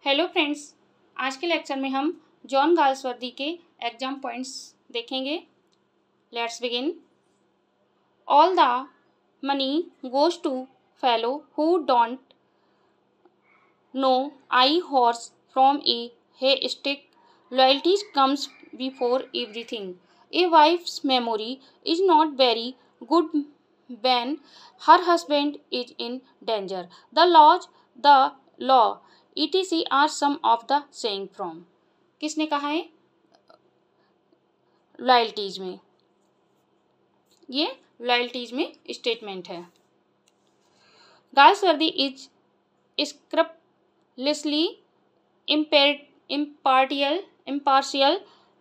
Hello friends, आज के lecture में हम जॉन गाल्सवर्दी के एग्जाम पॉइंट्स देखेंगे। Let's begin. All the money goes to fellow who don't know I horse from a haystack. Loyalty comes before everything. A wife's memory is not very good when her husband is in danger. The law etc are some of the saying from। किसने कहा है? Loyalties में, ये loyalties में statement है। Galsworthy is scrupulously impartial.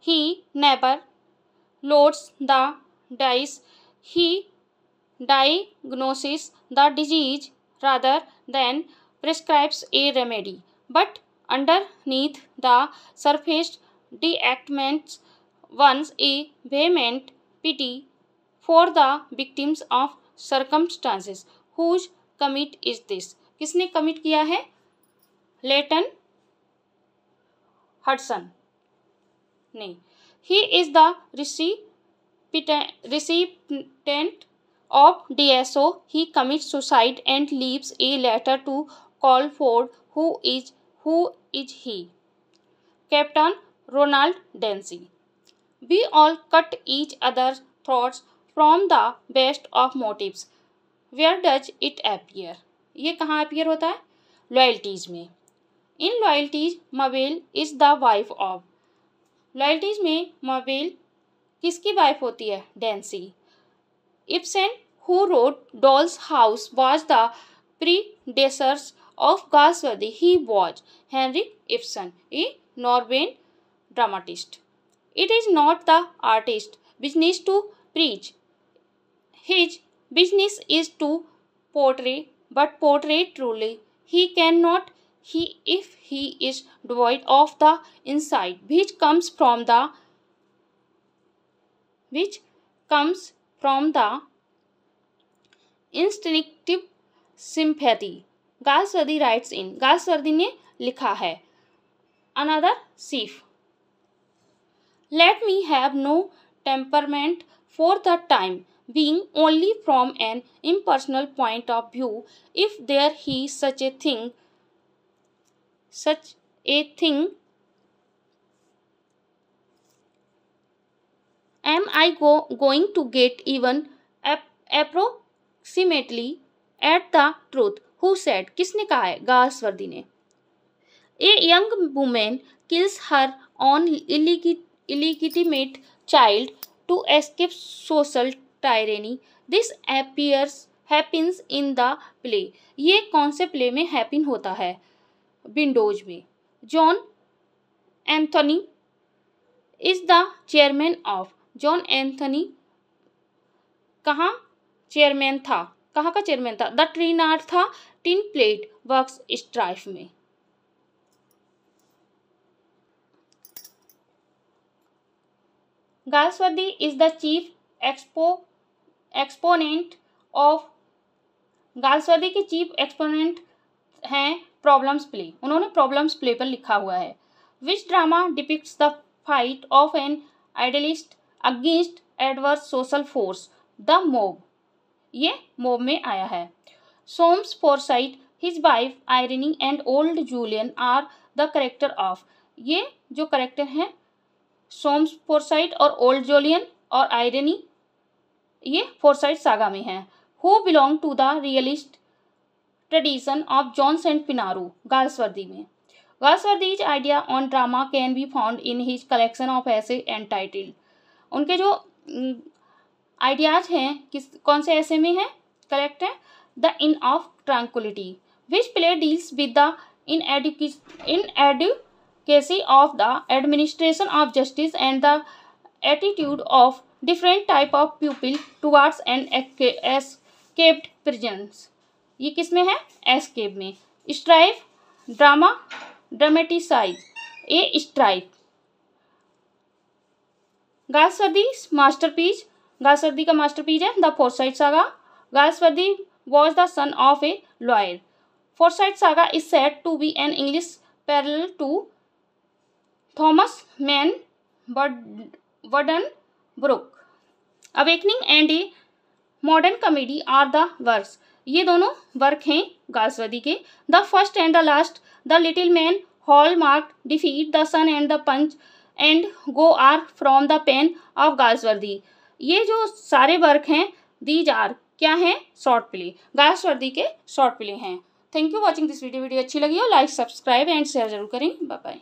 He never loads the dice. He diagnoses the disease rather than prescribes a remedy, but underneath the surface deactivates one's a vehement pity for the victims of circumstances. Whose commit is this? किसने commit किया है? लेटन Hudson ने। He is the recipient of DSO. He commits suicide and leaves a letter to Colford. Who is he? Captain Ronald Dempsey. We all cut each other's throats from the best of motives. Where does it appear? ये कहाँ appear होता है? Loyalties में। In loyalties, Mabel is the wife of. Loyalties में Mabel किसकी wife होती है? Dempsey. Ibsen, who wrote Doll's House, was the predecessor of Galsworthy. He was Henrik Ibsen, a Norwegian dramatist. It is not the artist's business to preach. His business is to portray, but portray truly. He cannot, if he is devoid of the insight which comes from the instinctive sympathy. Galsworthy writes in. Galsworthy ने लिखा है another thief. Let me have no temperament for the time being, only from an impersonal point of view. If there is such a thing, am I going to get even approximately at the truth? Who said? किसने कहा है? Galsworthy ने। A young woman kills her own illegitimate child to escape social tyranny. This happens in the play. ये कौन से play में happen होता है? विंडोज में। John Anthony is the chairman of. John Anthony कहाँ चेयरमैन था? कहाँ का चेयरमैन था? द ट्रिनार्ड था टिन प्लेट वर्क्स स्ट्राइफ में। Galsworthy is the chief exponent of. Galsworthy के चीफ एक्सपोनेंट हैं प्रॉब्लम्स प्ले। उन्होंने प्रॉब्लम्स प्ले पर लिखा हुआ है। Which drama depicts the fight of an idealist against adverse social force? The Mob. ये Mob में आया है। Soames Forsyte, his wife irony and old Jolyon are the character of. ये जो करेक्टर हैं सोम्स फोरसाइट और ओल्ड जूलियन और Irene, ये फोरसाइट सागा में हैं। Who belong to the realist tradition of John Saint Pinero? Galsworthy में। Galsworthy's idea on drama can be found in his collection of essay entitled. उनके जो ideas हैं कौन से ऐसे में हैं? कलेक्ट है the in of tranquillity, which play deals with the inadequacy of the administration of justice and the attitude of different type of people towards an escaped prisoners. ये किस में है? एस्केप में। Strife dramatise a strike. Galsworthy masterpiece. Galsworthy का masterpiece है the Forsyte Saga. Galsworthy was the son of a lawyer. Forsyte Saga is said to be an English parallel to Thomas Mann Buddenbrooks. Awakening and a Modern Comedy are the works. ये दोनों work हैं Galsworthy के। The First and the Last, the Little Man, Hallmark, Defeat, the Sun and the Punch and Go are from the pen of Galsworthy. ये जो सारे work हैं these are क्या हैं, शॉर्ट प्ले, गाल्सवर्दी के short play हैं। Thank you watching this video. Video अच्छी लगी हो लाइक सब्सक्राइब एंड शेयर जरूर करें। Bye bye.